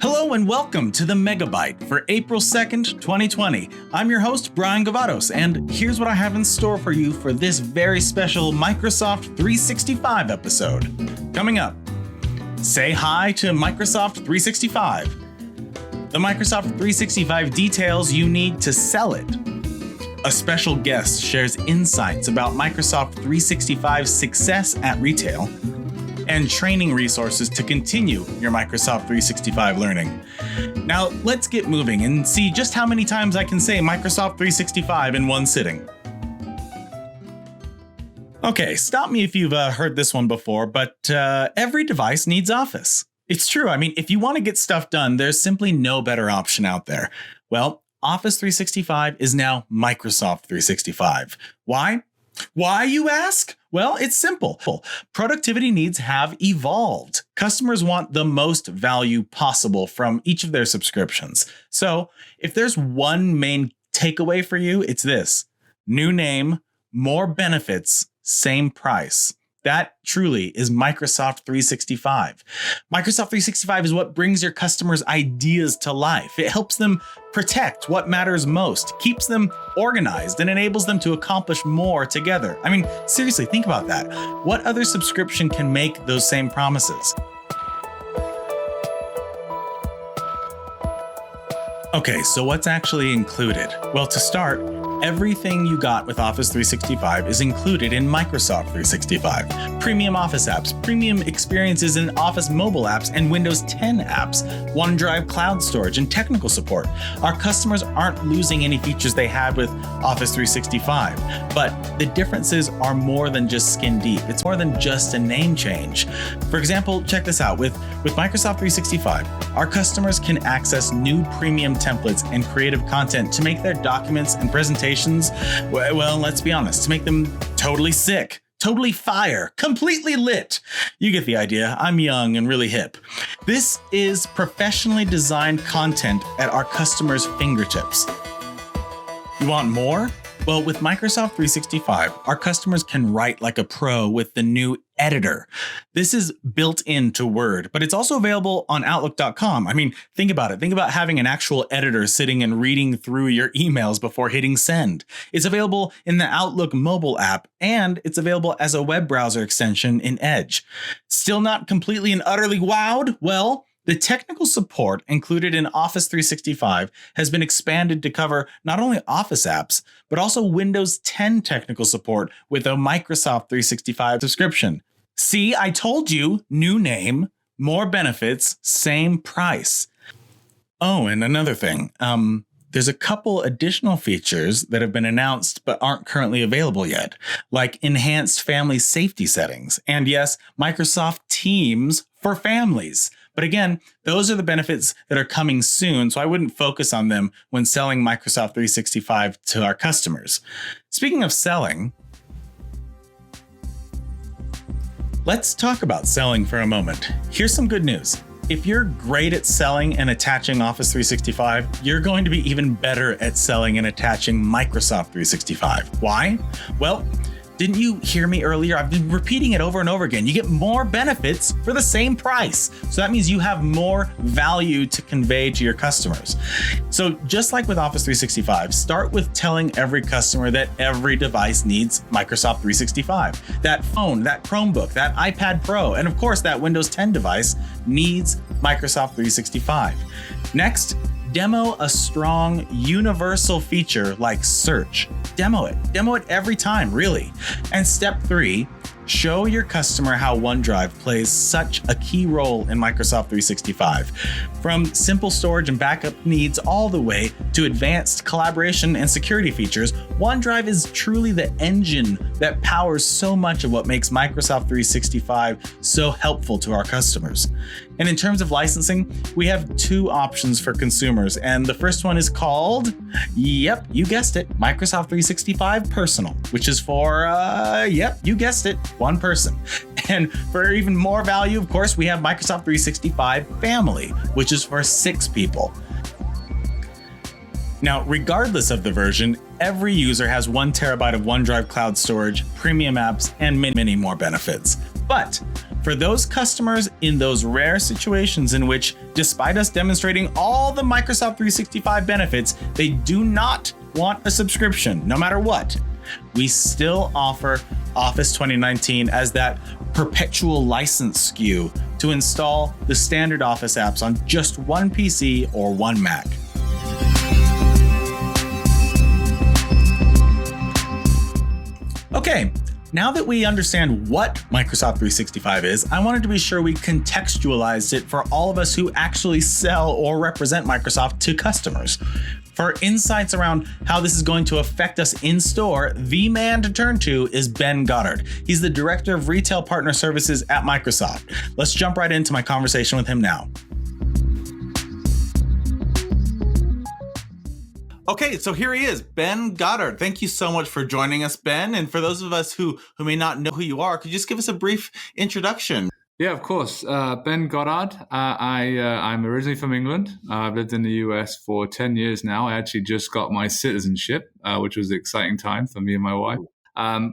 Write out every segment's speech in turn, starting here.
Hello and welcome to the Mega Byte for April 2nd, 2020. I'm your host, Brian Gavados, and here's what I have in store for you for this very special Microsoft 365 episode. Coming up, say hi to Microsoft 365. The Microsoft 365 details you need to sell it. A special guest shares insights about Microsoft 365's success at retail, and training resources to continue your Microsoft 365 learning. Now, let's get moving and see just how many times I can say Microsoft 365 in one sitting. Okay, stop me if you've heard this one before, but every device needs Office. It's true. I mean, if you want to get stuff done, there's simply no better option out there. Well, Office 365 is now Microsoft 365. Why? Why, you ask? Well, it's simple. Productivity needs have evolved. Customers want the most value possible from each of their subscriptions. So if there's one main takeaway for you, it's this: new name, more benefits, same price. That truly is Microsoft 365. Microsoft 365 is what brings your customers' ideas to life. It helps them protect what matters most, keeps them organized, and enables them to accomplish more together. I mean, seriously, think about that. What other subscription can make those same promises? Okay, so what's actually included? Well, to start, everything you got with Office 365 is included in Microsoft 365. Premium Office apps, premium experiences in Office mobile apps and Windows 10 apps, OneDrive cloud storage, and technical support. Our customers aren't losing any features they had with Office 365, but the differences are more than just skin deep. It's more than just a name change. For example, check this out. With Microsoft 365, our customers can access new premium templates and creative content to make their documents and presentations, well, let's be honest, to make them totally sick, totally fire, completely lit. You get the idea. I'm young and really hip. This is professionally designed content at our customers' fingertips. You want more? Well, with Microsoft 365, our customers can write like a pro with the new editor. This is built into Word, but it's also available on Outlook.com. I mean, think about it. Think about having an actual editor sitting and reading through your emails before hitting send. It's available in the Outlook mobile app, and it's available as a web browser extension in Edge. Still not completely and utterly wowed? Well, the technical support included in Office 365 has been expanded to cover not only Office apps, but also Windows 10 technical support with a Microsoft 365 subscription. See, I told you, new name, more benefits, same price. Oh, and another thing, there's a couple additional features that have been announced but aren't currently available yet, like enhanced family safety settings, and yes, Microsoft Teams for families. But again, those are the benefits that are coming soon, so I wouldn't focus on them when selling Microsoft 365 to our customers. Speaking of selling, let's talk about selling for a moment. Here's some good news. If you're great at selling and attaching Office 365, you're going to be even better at selling and attaching Microsoft 365. Why? Well, didn't you hear me earlier? I've been repeating it over and over again. You get more benefits for the same price. So that means you have more value to convey to your customers. So just like with Office 365, start with telling every customer that every device needs Microsoft 365. That phone, that Chromebook, that iPad Pro, and of course that Windows 10 device needs Microsoft 365. Next, demo a strong universal feature like search. Demo it every time, really. And step 3, show your customer how OneDrive plays such a key role in Microsoft 365. From simple storage and backup needs all the way to advanced collaboration and security features, OneDrive is truly the engine that powers so much of what makes Microsoft 365 so helpful to our customers. And in terms of licensing, we have 2 options for consumers, and the first one is called, yep, you guessed it, Microsoft 365 Personal, which is for, yep, you guessed it, one person. And for even more value, of course, we have Microsoft 365 Family, which is for 6 people. Now, regardless of the version, every user has 1 terabyte of OneDrive cloud storage, premium apps, and many more benefits. But For those customers in those rare situations in which, despite us demonstrating all the Microsoft 365 benefits, they do not want a subscription, no matter what, we still offer Office 2019 as that perpetual license SKU to install the standard Office apps on just one PC or one Mac. Okay, now that we understand what Microsoft 365 is, I wanted to be sure we contextualized it for all of us who actually sell or represent Microsoft to customers. For insights around how this is going to affect us in store, the man to turn to is Ben Goddard. He's the Director of Retail Partner Services at Microsoft. Let's jump right into my conversation with him now. Okay, so here he is, Ben Goddard. Thank you so much for joining us, Ben. And for those of us who may not know who you are, could you just give us a brief introduction? Yeah, of course. Ben Goddard. I'm originally from England. I've lived in the US for 10 years now. I actually just got my citizenship, which was an exciting time for me and my wife.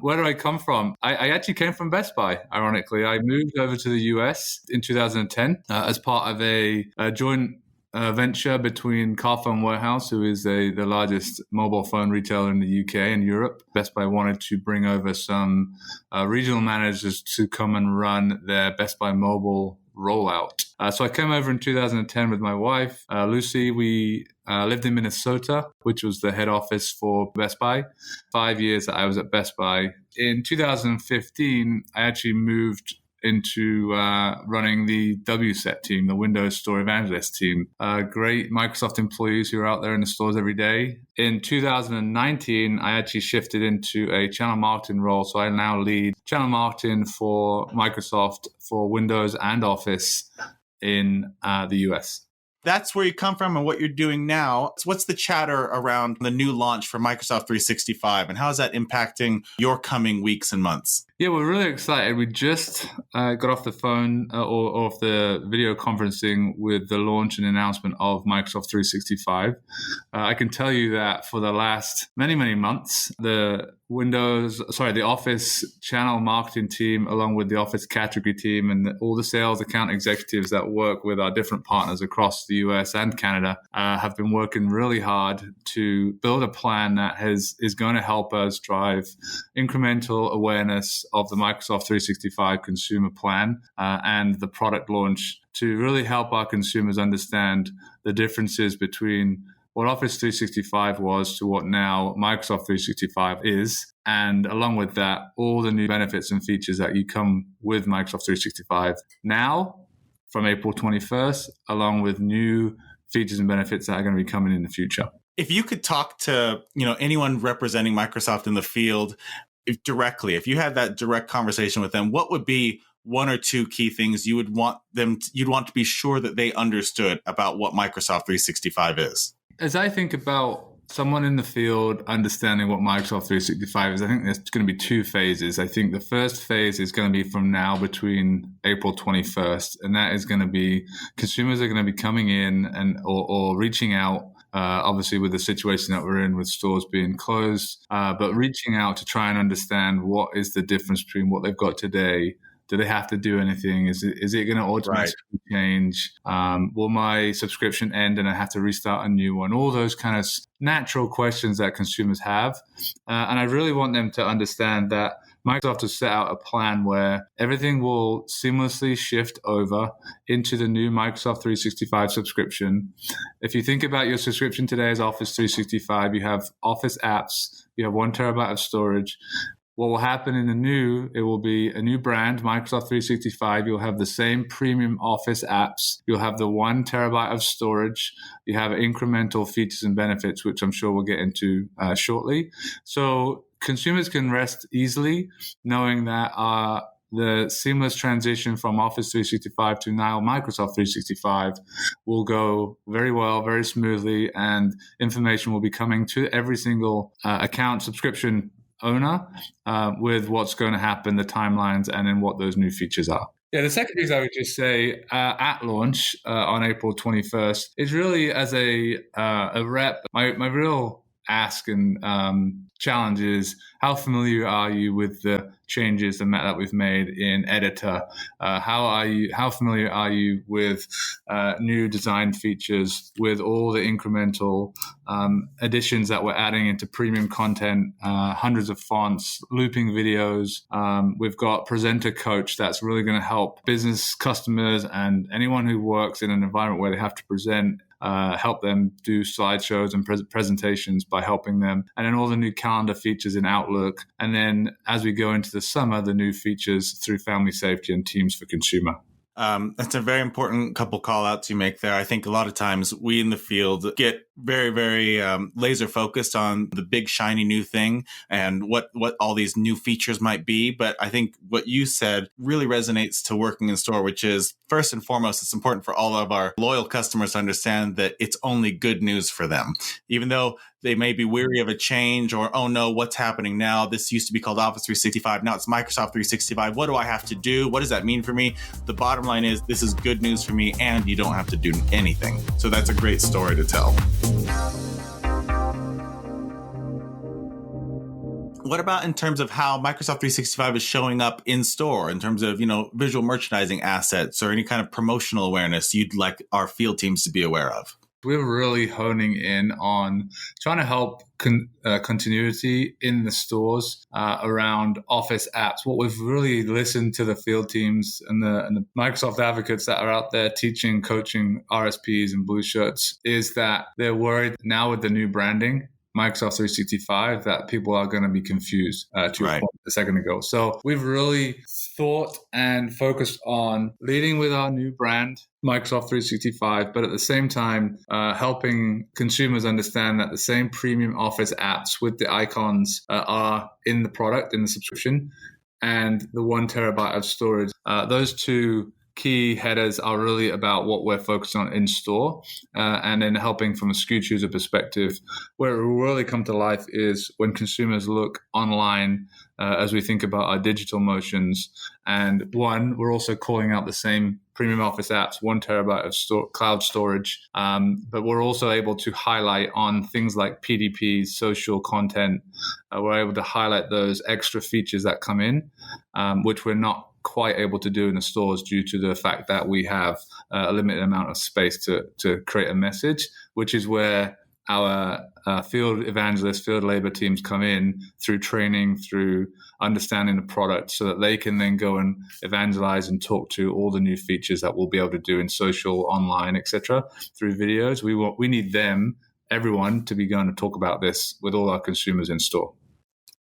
Where do I come from? I actually came from Best Buy, ironically. I moved over to the US in 2010 as part of a joint venture between Carphone Warehouse, who is the largest mobile phone retailer in the UK and Europe. Best Buy wanted to bring over some regional managers to come and run their Best Buy mobile rollout. So I came over in 2010 with my wife, Lucy. We lived in Minnesota, which was the head office for Best Buy. 5 years that I was at Best Buy. In 2015, I actually moved into running the WSET team, the Windows Store Evangelist team. Great Microsoft employees who are out there in the stores every day. In 2019, I actually shifted into a channel marketing role. So I now lead channel marketing for Microsoft for Windows and Office in the US. That's where you come from and what you're doing now. So what's the chatter around the new launch for Microsoft 365 and how is that impacting your coming weeks and months? Yeah, we're really excited. We just got off the phone or off the video conferencing with the launch and announcement of Microsoft 365. I can tell you that for the last many, many months, the Office channel marketing team, along with the Office category team and all the sales account executives that work with our different partners across the US and Canada, have been working really hard to build a plan that is going to help us drive incremental awareness of the Microsoft 365 consumer plan and the product launch to really help our consumers understand the differences between what Office 365 was to what now Microsoft 365 is. And along with that, all the new benefits and features that you come with Microsoft 365 now from April 21st, along with new features and benefits that are going to be coming in the future. If you could talk to anyone representing Microsoft in the field directly, if you had that direct conversation with them, what would be one or two key things you'd want to be sure that they understood about what Microsoft 365 is? As I think about someone in the field understanding what Microsoft 365 is, I think there's going to be two phases. I think the first phase is going to be from now between April 21st, and that is going to be consumers are going to be coming in or reaching out, obviously with the situation that we're in with stores being closed, but reaching out to try and understand what is the difference between what they've got today. Do they have to do anything? Is it going to automatically change? Will my subscription end and I have to restart a new one? All those kind of natural questions that consumers have. And I really want them to understand that Microsoft has set out a plan where everything will seamlessly shift over into the new Microsoft 365 subscription. If you think about your subscription today as Office 365, you have Office apps, you have 1 terabyte of storage. What will happen in it will be a new brand, Microsoft 365. You'll have the same premium Office apps. You'll have the 1 terabyte of storage. You have incremental features and benefits, which I'm sure we'll get into shortly. So consumers can rest easily knowing that the seamless transition from Office 365 to now Microsoft 365 will go very well, very smoothly, and information will be coming to every single account subscription owner with what's going to happen, the timelines, and then what those new features are. Yeah, the second thing I would just say at launch on April 21st is really as a rep, my real ask and challenge is, how familiar are you with the changes that we've made in editor? How familiar are you with new design features, with all the incremental additions that we're adding into premium content, hundreds of fonts, looping videos. We've got Presenter Coach that's really going to help business customers and anyone who works in an environment where they have to present, help them do slideshows and presentations by helping them. And then all the new calendar features in Outlook. And then as we go into the summer, the new features through Family Safety and Teams for Consumer. That's a very important couple call outs you make there. I think a lot of times we in the field get very, very laser focused on the big shiny new thing and what all these new features might be. But I think what you said really resonates to working in store, which is first and foremost, it's important for all of our loyal customers to understand that it's only good news for them. Even though they may be weary of a change or, oh no, what's happening now? This used to be called Office 365. Now it's Microsoft 365. What do I have to do? What does that mean for me? The bottom line is this is good news for me and you don't have to do anything. So that's a great story to tell. What about in terms of how Microsoft 365 is showing up in store in terms of, visual merchandising assets or any kind of promotional awareness you'd like our field teams to be aware of? We're really honing in on trying to help continuity in the stores around Office apps. What we've really listened to the field teams and the Microsoft advocates that are out there teaching, coaching RSPs and blue shirts is that they're worried now with the new branding, Microsoft 365, that people are going to be confused to a point a second ago. So we've really thought and focused on leading with our new brand, Microsoft 365, but at the same time, helping consumers understand that the same premium Office apps with the icons are in the product, in the subscription, and the 1 terabyte of storage. Those two key headers are really about what we're focused on in store, and then helping from a SKU user perspective. Where it will really come to life is when consumers look online as we think about our digital motions. And we're also calling out the same premium Office apps, 1 terabyte of cloud storage, but we're also able to highlight on things like PDPs, social content. We're able to highlight those extra features that come in, which we're not quite able to do in the stores due to the fact that we have a limited amount of space to create a message, which is where our field evangelists, field labor teams come in through training, through understanding the product so that they can then go and evangelize and talk to all the new features that we'll be able to do in social, online, etc. through videos. We need everyone to be going to talk about this with all our consumers in store.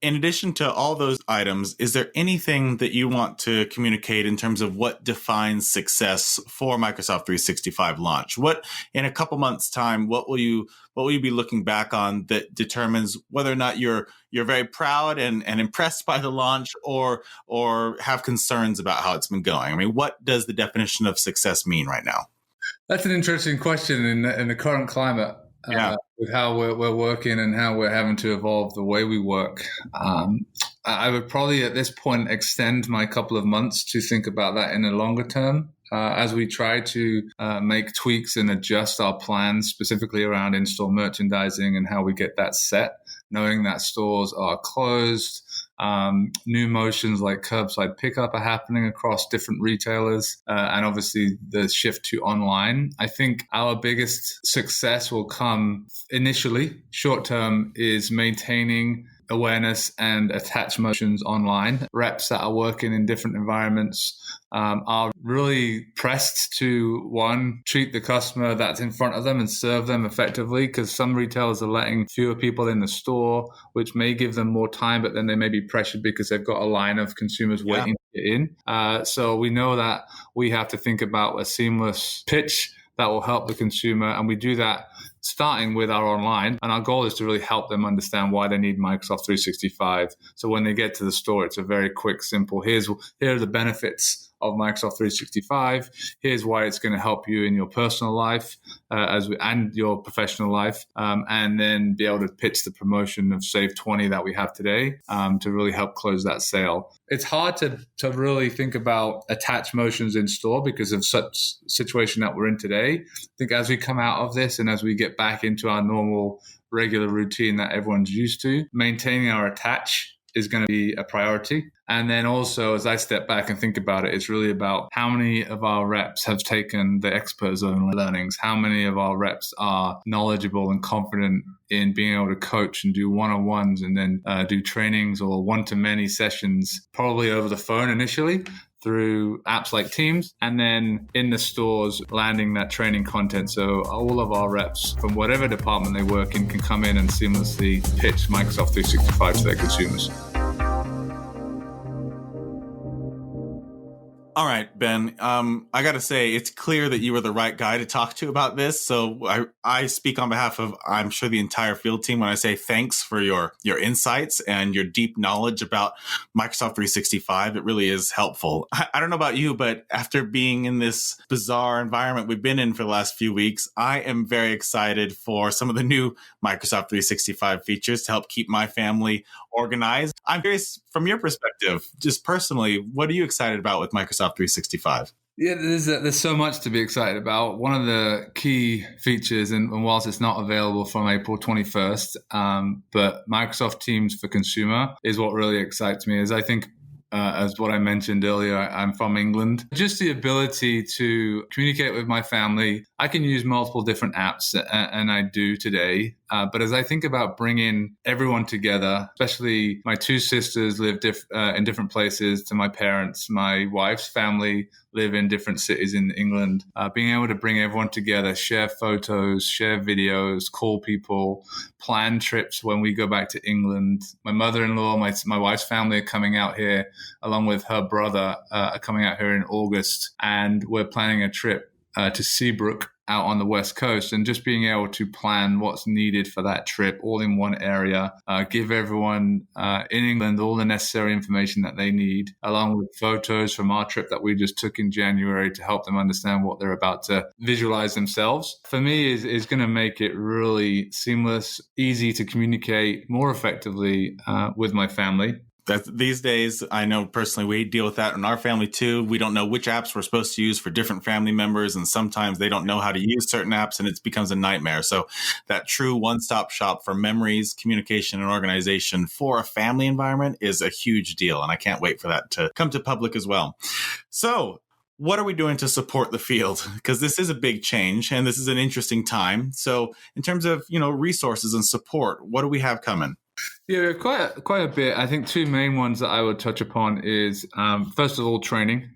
In addition to all those items, is there anything that you want to communicate in terms of what defines success for Microsoft 365 launch? What, in a couple months' time, what will you be looking back on that determines whether or not you're very proud and impressed by the launch or have concerns about how it's been going? I mean, what does the definition of success mean right now? That's an interesting question in the current climate. With how we're working and how we're having to evolve the way we work. I would probably at this point extend my couple of months to think about that in a longer term as we try to make tweaks and adjust our plans specifically around in-store merchandising and how we get that set, knowing that stores are closed. New motions like curbside pickup are happening across different retailers, and obviously the shift to online. I think our biggest success will come initially, short term, is maintaining awareness and attach motions online. Reps that are working in different environments are really pressed to, one, treat the customer that's in front of them and serve them effectively, because some retailers are letting fewer people in the store, which may give them more time, but then they may be pressured because they've got a line of consumers waiting to get in. So we know that we have to think about a seamless pitch that will help the consumer, and we do that starting with our online. And our goal is to really help them understand why they need Microsoft 365. So when they get to the store, it's a very quick, simple, here are the benefits of Microsoft 365. Here's why it's going to help you in your personal life and your professional life, and then be able to pitch the promotion of Save 20 that we have today to really help close that sale. It's hard to really think about attach motions in store because of such situation that we're in today. I think as we come out of this and as we get back into our normal regular routine that everyone's used to. Maintaining our attach is going to be a priority. And then also, as I step back and think about it, it's really about how many of our reps have taken the expert zone learnings, how many of our reps are knowledgeable and confident in being able to coach and do one-on-ones and then do trainings or one-to-many sessions, probably over the phone initially, through apps like Teams, and then in the stores landing that training content. So all of our reps from whatever department they work in can come in and seamlessly pitch Microsoft 365 to their consumers. All right, Ben, I got to say, it's clear that you were the right guy to talk to about this. So I speak on behalf of, I'm sure, the entire field team when I say thanks for your insights and your deep knowledge about Microsoft 365. It really is helpful. I don't know about you, but after being in this bizarre environment we've been in for the last few weeks, I am very excited for some of the new Microsoft 365 features to help keep my family organized. I'm curious, from your perspective, just personally, what are you excited about with Microsoft 365? Yeah, there's so much to be excited about. One of the key features, and whilst it's not available from April 21st, but Microsoft Teams for Consumer is what really excites me. As I think, as what I mentioned earlier, I'm from England. Just the ability to communicate with my family. I can use multiple different apps, and I do today. But as I think about bringing everyone together, especially my two sisters live in different places to my parents, my wife's family live in different cities in England, being able to bring everyone together, share photos, share videos, call people, plan trips when we go back to England. My mother-in-law, my wife's family are coming out here, along with her brother, are coming out here in August, and we're planning a trip to Seabrook out on the West Coast, and just being able to plan what's needed for that trip all in one area, give everyone in England all the necessary information that they need, along with photos from our trip that we just took in January to help them understand what they're about to visualize themselves. For me, is going to make it really seamless, easy to communicate more effectively with my family. These days, I know personally we deal with that in our family too. We don't know which apps we're supposed to use for different family members, and sometimes they don't know how to use certain apps, and it becomes a nightmare. So that true one-stop shop for memories, communication, and organization for a family environment is a huge deal, and I can't wait for that to come to public as well. So what are we doing to support the field? Because this is a big change, and this is an interesting time. So in terms of, resources and support, what do we have coming? Yeah, quite a bit. I think two main ones that I would touch upon is, first of all, training.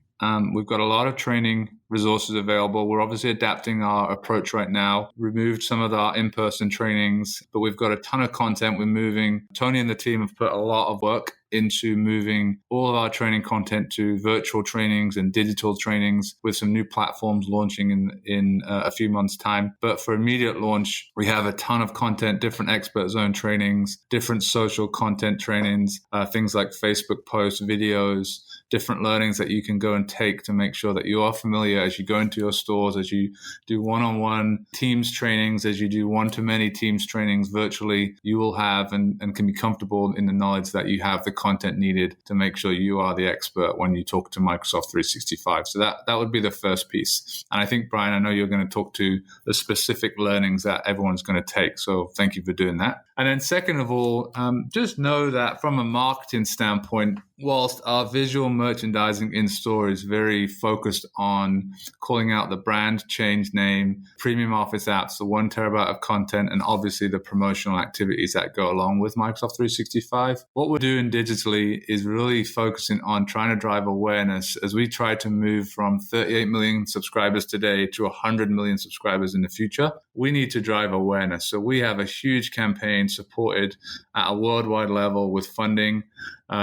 We've got a lot of training resources available. We're obviously adapting our approach right now, removed some of our in-person trainings, but we've got a ton of content we're moving. Tony and the team have put a lot of work into moving all of our training content to virtual trainings and digital trainings, with some new platforms launching in a few months' time. But for immediate launch, we have a ton of content, different expert zone trainings, different social content trainings, things like Facebook posts, videos, different learnings that you can go and take to make sure that you are familiar as you go into your stores, as you do one-on-one Teams trainings, as you do one-to-many Teams trainings virtually. You will have and can be comfortable in the knowledge that you have the content needed to make sure you are the expert when you talk to Microsoft 365. So that would be the first piece. And I think, Brian, I know you're going to talk to the specific learnings that everyone's going to take. So thank you for doing that. And then second of all, just know that from a marketing standpoint, whilst our visual merchandising in store is very focused on calling out the brand change name, premium Office apps, the 1 terabyte of content, and obviously the promotional activities that go along with Microsoft 365, what we're doing digitally is really focusing on trying to drive awareness as we try to move from 38 million subscribers today to 100 million subscribers in the future. We need to drive awareness. So we have a huge campaign supported at a worldwide level with funding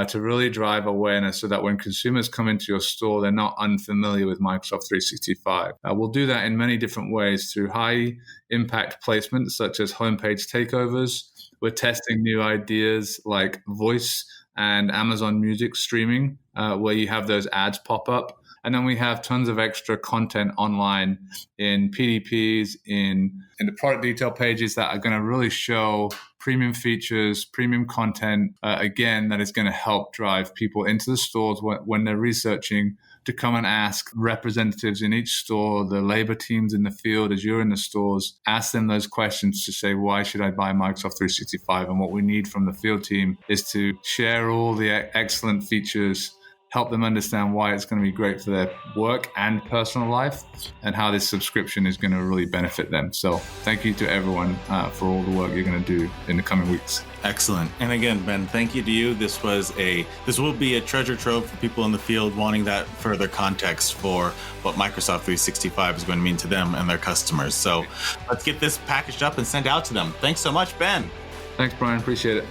to really drive awareness so that when consumers come into your store, they're not unfamiliar with Microsoft 365. We'll do that in many different ways through high impact placements such as homepage takeovers. We're testing new ideas like voice and Amazon Music streaming, where you have those ads pop up. And then we have tons of extra content online in PDPs, in the product detail pages that are going to really show premium features, premium content, again, that is going to help drive people into the stores when they're researching to come and ask representatives in each store, the labor teams in the field, as you're in the stores, ask them those questions to say, why should I buy Microsoft 365? And what we need from the field team is to share all the excellent features, help them understand why it's going to be great for their work and personal life, and how this subscription is going to really benefit them. So thank you to everyone for all the work you're going to do in the coming weeks. Excellent. And again, Ben, thank you to you. This will be a treasure trove for people in the field wanting that further context for what Microsoft 365 is going to mean to them and their customers. So let's get this packaged up and sent out to them. Thanks so much, Ben. Thanks, Brian. Appreciate it.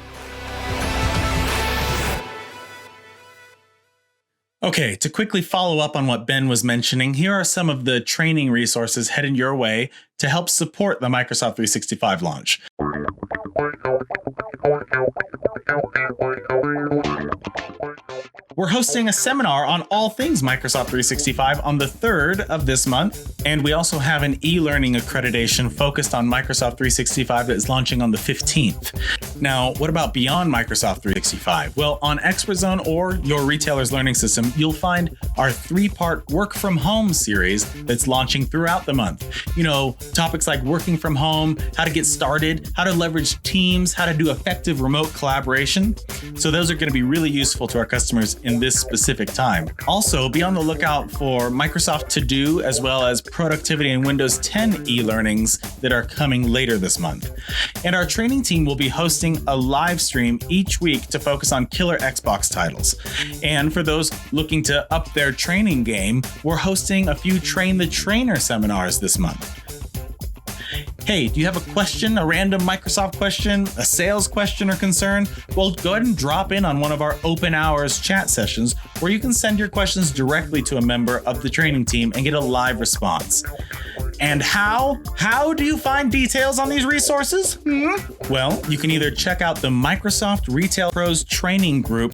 Okay, to quickly follow up on what Ben was mentioning, here are some of the training resources headed your way to help support the Microsoft 365 launch. We're hosting a seminar on all things Microsoft 365 on the 3rd of this month, and we also have an e-learning accreditation focused on Microsoft 365 that is launching on the 15th. Now, what about beyond Microsoft 365? Well, on ExpertZone or your retailer's learning system, you'll find our 3-part Work From Home series that's launching throughout the month. You know, topics like working from home, how to get started, how to leverage Teams, how to do effective remote collaboration. So those are going to be really useful to our customers in this specific time. Also, be on the lookout for Microsoft To Do as well as Productivity and Windows 10 e-learnings that are coming later this month. And our training team will be hosting a live stream each week to focus on killer Xbox titles. And for those looking to up their training game, we're hosting a few Train the Trainer seminars this month. Hey, do you have a question, a random Microsoft question, a sales question or concern? Well, go ahead and drop in on one of our open hours chat sessions where you can send your questions directly to a member of the training team and get a live response. And how do you find details on these resources? Well, you can either check out the Microsoft Retail Pros training group